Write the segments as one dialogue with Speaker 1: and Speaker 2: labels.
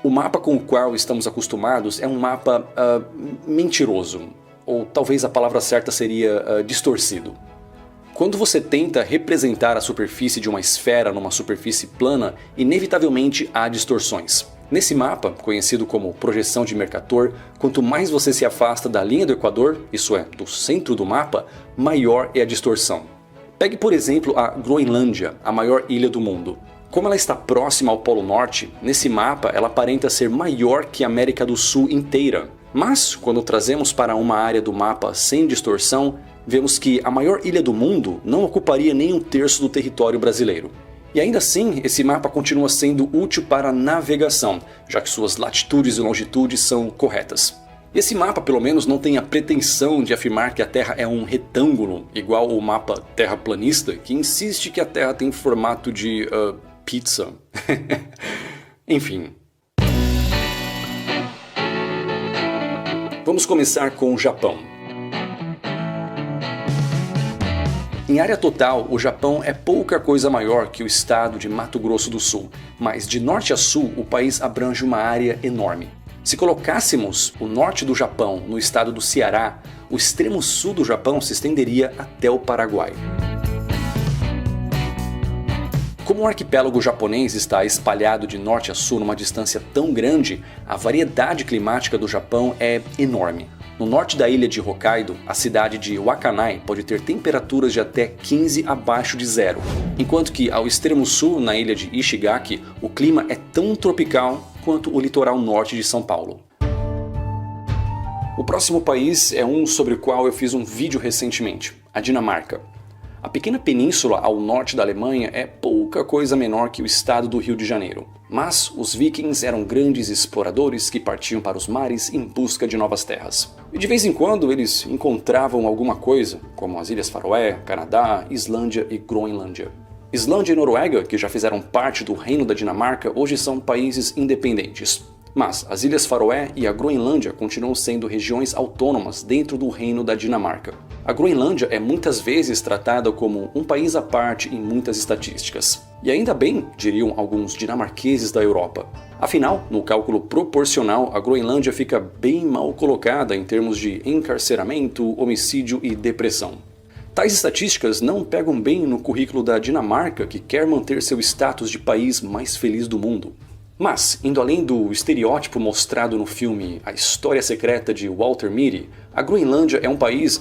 Speaker 1: O mapa com o qual estamos acostumados é um mapa mentiroso, ou talvez a palavra certa seria distorcido. Quando você tenta representar a superfície de uma esfera numa superfície plana, inevitavelmente há distorções. Nesse mapa, conhecido como projeção de Mercator, quanto mais você se afasta da linha do Equador, isso é, do centro do mapa, maior é a distorção. Pegue, por exemplo, a Groenlândia, a maior ilha do mundo. Como ela está próxima ao Polo Norte, nesse mapa ela aparenta ser maior que a América do Sul inteira. Mas, quando trazemos para uma área do mapa sem distorção, vemos que a maior ilha do mundo não ocuparia nem um terço do território brasileiro. E ainda assim, esse mapa continua sendo útil para navegação, já que suas latitudes e longitudes são corretas. Esse mapa, pelo menos, não tem a pretensão de afirmar que a Terra é um retângulo, igual o mapa terraplanista, que insiste que a Terra tem formato de pizza. Enfim. Vamos começar com o Japão. Em área total, o Japão é pouca coisa maior que o estado de Mato Grosso do Sul, mas de norte a sul o país abrange uma área enorme. Se colocássemos o norte do Japão no estado do Ceará, o extremo sul do Japão se estenderia até o Paraguai. Como o arquipélago japonês está espalhado de norte a sul numa distância tão grande, a variedade climática do Japão é enorme. No norte da ilha de Hokkaido, a cidade de Wakkanai pode ter temperaturas de até 15 abaixo de zero, enquanto que ao extremo sul, na ilha de Ishigaki, o clima é tão tropical quanto o litoral norte de São Paulo. O próximo país é um sobre o qual eu fiz um vídeo recentemente, a Dinamarca. A pequena península ao norte da Alemanha é pouca coisa menor que o estado do Rio de Janeiro. Mas os vikings eram grandes exploradores que partiam para os mares em busca de novas terras. E de vez em quando eles encontravam alguma coisa, como as Ilhas Faroé, Canadá, Islândia e Groenlândia. Islândia e Noruega, que já fizeram parte do Reino da Dinamarca, hoje são países independentes. Mas as Ilhas Faroé e a Groenlândia continuam sendo regiões autônomas dentro do Reino da Dinamarca. A Groenlândia é muitas vezes tratada como um país à parte em muitas estatísticas. E ainda bem, diriam alguns dinamarqueses da Europa. Afinal, no cálculo proporcional, a Groenlândia fica bem mal colocada em termos de encarceramento, homicídio e depressão. Tais estatísticas não pegam bem no currículo da Dinamarca, que quer manter seu status de país mais feliz do mundo. Mas, indo além do estereótipo mostrado no filme A História Secreta de Walter Mitty, a Groenlândia é um país,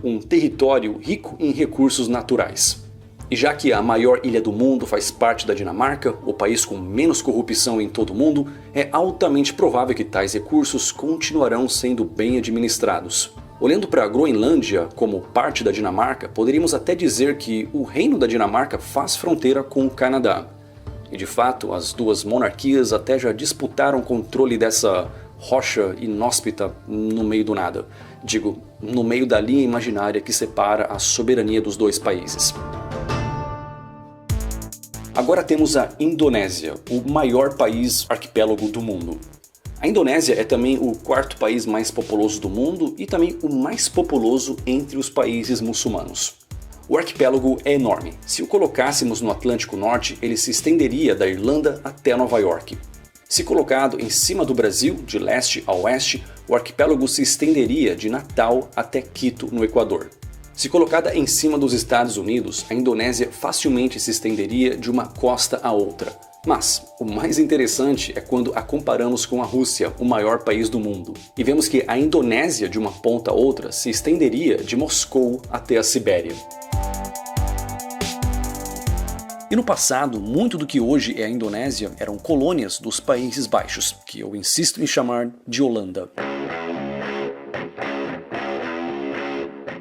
Speaker 1: um território rico em recursos naturais. E já que a maior ilha do mundo faz parte da Dinamarca, o país com menos corrupção em todo o mundo, é altamente provável que tais recursos continuarão sendo bem administrados. Olhando para a Groenlândia como parte da Dinamarca, poderíamos até dizer que o Reino da Dinamarca faz fronteira com o Canadá. E de fato, as duas monarquias até já disputaram o controle dessa rocha inóspita no meio do nada. No meio da linha imaginária que separa a soberania dos dois países. Agora temos a Indonésia, o maior país arquipélago do mundo. A Indonésia é também o quarto país mais populoso do mundo e também o mais populoso entre os países muçulmanos. O arquipélago é enorme. Se o colocássemos no Atlântico Norte, ele se estenderia da Irlanda até Nova York. Se colocado em cima do Brasil, de leste a oeste, o arquipélago se estenderia de Natal até Quito, no Equador. Se colocada em cima dos Estados Unidos, a Indonésia facilmente se estenderia de uma costa a outra. Mas o mais interessante é quando a comparamos com a Rússia, o maior país do mundo. E vemos que a Indonésia, de uma ponta a outra, se estenderia de Moscou até a Sibéria. E no passado, muito do que hoje é a Indonésia eram colônias dos Países Baixos, que eu insisto em chamar de Holanda.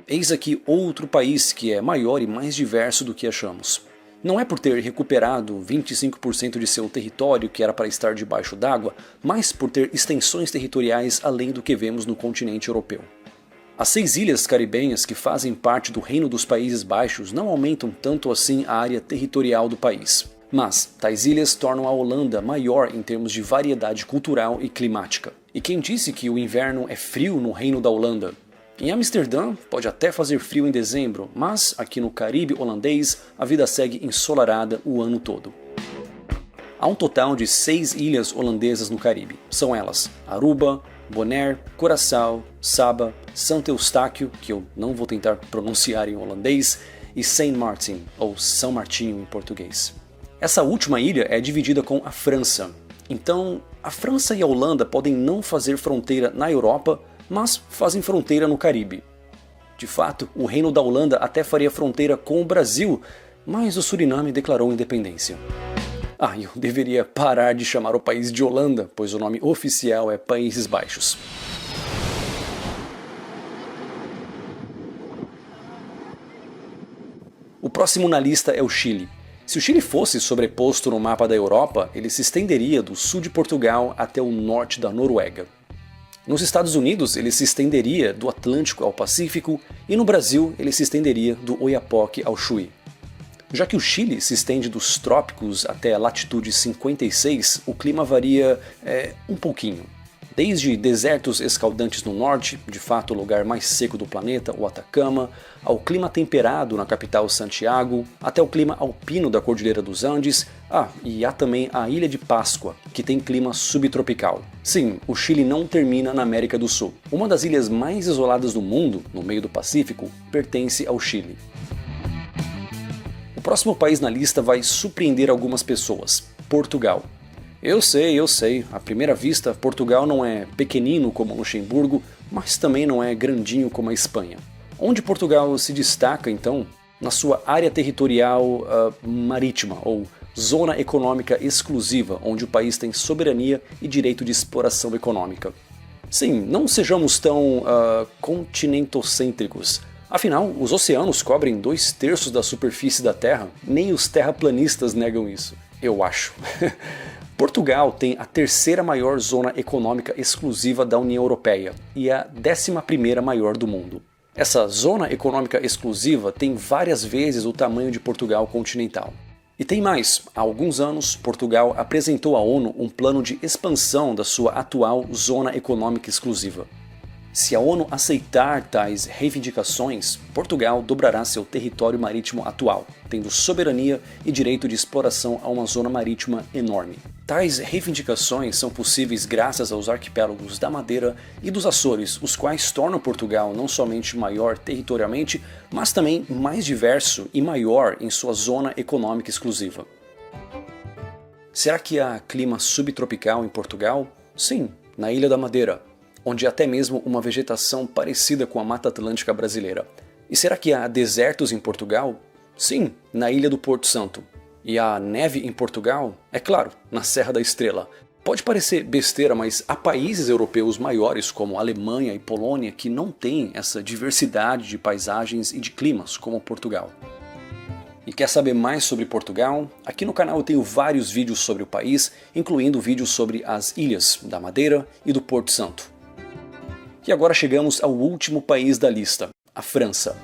Speaker 1: Eis aqui outro país que é maior e mais diverso do que achamos. Não é por ter recuperado 25% de seu território que era para estar debaixo d'água, mas por ter extensões territoriais além do que vemos no continente europeu. As 6 ilhas caribenhas que fazem parte do Reino dos Países Baixos não aumentam tanto assim a área territorial do país. Mas tais ilhas tornam a Holanda maior em termos de variedade cultural e climática. E quem disse que o inverno é frio no Reino da Holanda? Em Amsterdã pode até fazer frio em dezembro, mas aqui no Caribe holandês a vida segue ensolarada o ano todo. Há um total de 6 ilhas holandesas no Caribe. São elas Aruba, Bonaire, Curaçao, Saba, Santo Eustáquio, que eu não vou tentar pronunciar em holandês, e Saint Martin, ou São Martinho em português. Essa última ilha é dividida com a França. Então, a França e a Holanda podem não fazer fronteira na Europa, mas fazem fronteira no Caribe. De fato, o Reino da Holanda até faria fronteira com o Brasil, mas o Suriname declarou independência. Eu deveria parar de chamar o país de Holanda, pois o nome oficial é Países Baixos. O próximo na lista é o Chile. Se o Chile fosse sobreposto no mapa da Europa, ele se estenderia do sul de Portugal até o norte da Noruega. Nos Estados Unidos, ele se estenderia do Atlântico ao Pacífico, e no Brasil, ele se estenderia do Oiapoque ao Chuí. Já que o Chile se estende dos trópicos até a latitude 56, o clima varia um pouquinho. Desde desertos escaldantes no norte, de fato o lugar mais seco do planeta, o Atacama, ao clima temperado na capital Santiago, até o clima alpino da Cordilheira dos Andes, e há também a Ilha de Páscoa, que tem clima subtropical. Sim, o Chile não termina na América do Sul. Uma das ilhas mais isoladas do mundo, no meio do Pacífico, pertence ao Chile. O próximo país na lista vai surpreender algumas pessoas: Portugal. Eu sei, à primeira vista Portugal não é pequenino como Luxemburgo, mas também não é grandinho como a Espanha. Onde Portugal se destaca então? Na sua área territorial marítima, ou Zona Econômica Exclusiva, onde o país tem soberania e direito de exploração econômica. Sim, não sejamos tão continentocêntricos. Afinal, os oceanos cobrem 2/3 da superfície da Terra, nem os terraplanistas negam isso, eu acho. Portugal tem a 3ª maior zona econômica exclusiva da União Europeia e a 11ª maior do mundo. Essa zona econômica exclusiva tem várias vezes o tamanho de Portugal continental. E tem mais, há alguns anos Portugal apresentou à ONU um plano de expansão da sua atual zona econômica exclusiva. Se a ONU aceitar tais reivindicações, Portugal dobrará seu território marítimo atual, tendo soberania e direito de exploração a uma zona marítima enorme. Tais reivindicações são possíveis graças aos arquipélagos da Madeira e dos Açores, os quais tornam Portugal não somente maior territorialmente, mas também mais diverso e maior em sua zona econômica exclusiva. Será que há clima subtropical em Portugal? Sim, na Ilha da Madeira, onde há até mesmo uma vegetação parecida com a Mata Atlântica brasileira. E será que há desertos em Portugal? Sim, na Ilha do Porto Santo. E há neve em Portugal? É claro, na Serra da Estrela. Pode parecer besteira, mas há países europeus maiores como Alemanha e Polônia que não têm essa diversidade de paisagens e de climas como Portugal. E quer saber mais sobre Portugal? Aqui no canal eu tenho vários vídeos sobre o país, incluindo vídeos sobre as ilhas da Madeira e do Porto Santo. E agora chegamos ao último país da lista, a França.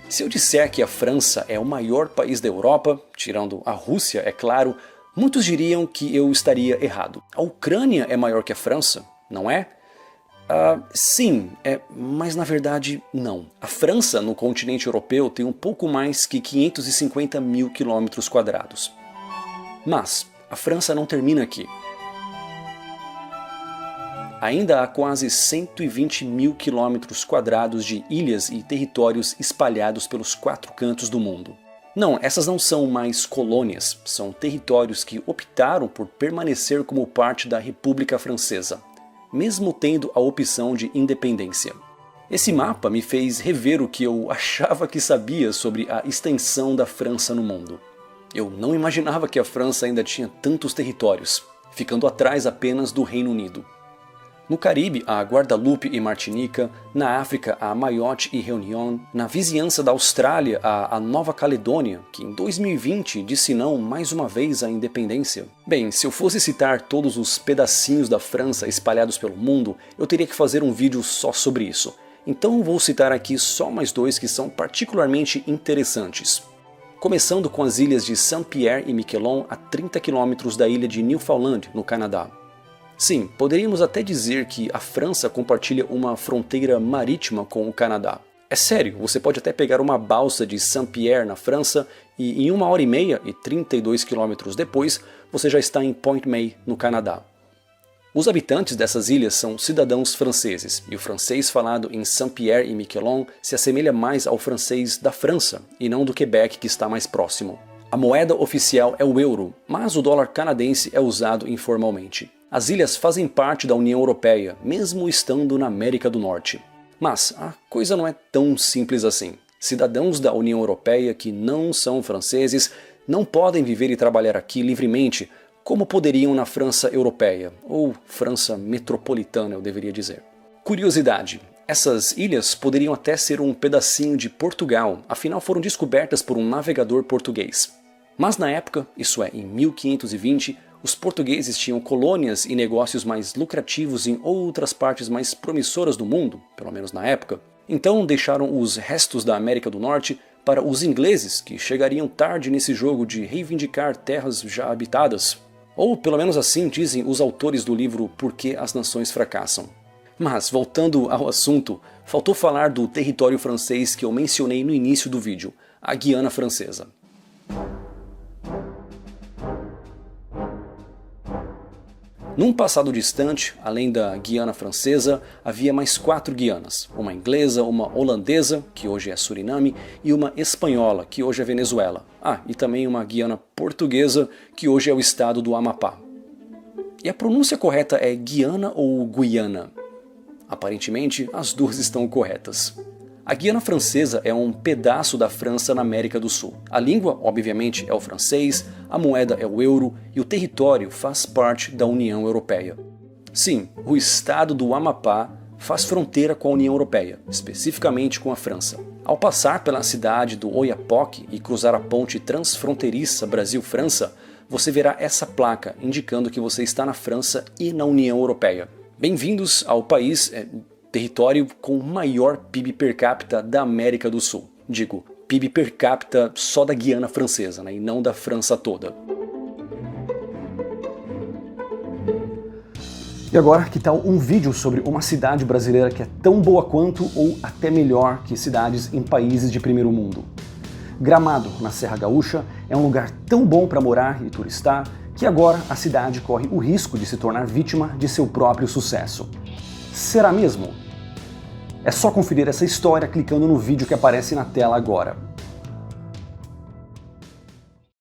Speaker 1: Se eu disser que a França é o maior país da Europa, tirando a Rússia, é claro, muitos diriam que eu estaria errado. A Ucrânia é maior que a França, não é? Sim, mas na verdade não. A França, no continente europeu, tem um pouco mais que 550 mil quilômetros quadrados. Mas a França não termina aqui. Ainda há quase 120 mil quilômetros quadrados de ilhas e territórios espalhados pelos 4 cantos do mundo. Não, essas não são mais colônias, são territórios que optaram por permanecer como parte da República Francesa, mesmo tendo a opção de independência. Esse mapa me fez rever o que eu achava que sabia sobre a extensão da França no mundo. Eu não imaginava que a França ainda tinha tantos territórios, ficando atrás apenas do Reino Unido. No Caribe, há Guadalupe e Martinica, na África, há Mayotte e Réunion, na vizinhança da Austrália, há a Nova Caledônia, que em 2020 disse não mais uma vez à independência. Bem, se eu fosse citar todos os pedacinhos da França espalhados pelo mundo, eu teria que fazer um vídeo só sobre isso. Então vou citar aqui só mais 2 que são particularmente interessantes. Começando com as ilhas de Saint-Pierre e Miquelon, a 30 km da ilha de Newfoundland, no Canadá. Sim, poderíamos até dizer que a França compartilha uma fronteira marítima com o Canadá. É sério, você pode até pegar uma balsa de Saint-Pierre na França e em 1h30 e 32 km depois você já está em Point May, no Canadá. Os habitantes dessas ilhas são cidadãos franceses, e o francês falado em Saint-Pierre e Miquelon se assemelha mais ao francês da França, e não do Quebec, que está mais próximo. A moeda oficial é o euro, mas o dólar canadense é usado informalmente. As ilhas fazem parte da União Europeia, mesmo estando na América do Norte. Mas a coisa não é tão simples assim. Cidadãos da União Europeia que não são franceses não podem viver e trabalhar aqui livremente, como poderiam na França europeia, ou França metropolitana, eu deveria dizer. Curiosidade, essas ilhas poderiam até ser um pedacinho de Portugal, afinal foram descobertas por um navegador português. Mas na época, isso é, em 1520, os portugueses tinham colônias e negócios mais lucrativos em outras partes mais promissoras do mundo, pelo menos na época. Então deixaram os restos da América do Norte para os ingleses, que chegariam tarde nesse jogo de reivindicar terras já habitadas. Ou pelo menos assim dizem os autores do livro Por que as Nações Fracassam. Mas, voltando ao assunto, faltou falar do território francês que eu mencionei no início do vídeo, a Guiana Francesa. Num passado distante, além da Guiana Francesa, havia mais 4 Guianas, uma inglesa, uma holandesa, que hoje é Suriname, e uma espanhola, que hoje é Venezuela. E também uma Guiana portuguesa, que hoje é o estado do Amapá. E a pronúncia correta é Guiana ou Guiana? Aparentemente, as duas estão corretas. A Guiana Francesa é um pedaço da França na América do Sul. A língua, obviamente, é o francês, a moeda é o euro e o território faz parte da União Europeia. Sim, o estado do Amapá faz fronteira com a União Europeia, especificamente com a França. Ao passar pela cidade do Oiapoque e cruzar a ponte transfronteiriça Brasil-França, você verá essa placa indicando que você está na França e na União Europeia. Bem-vindos ao país, território com o maior PIB per capita da América do Sul. Digo, PIB per capita só da Guiana Francesa, e não da França toda. E agora, que tal um vídeo sobre uma cidade brasileira que é tão boa quanto ou até melhor que cidades em países de primeiro mundo? Gramado, na Serra Gaúcha, é um lugar tão bom para morar e turistar que agora a cidade corre o risco de se tornar vítima de seu próprio sucesso. Será mesmo? É só conferir essa história clicando no vídeo que aparece na tela agora.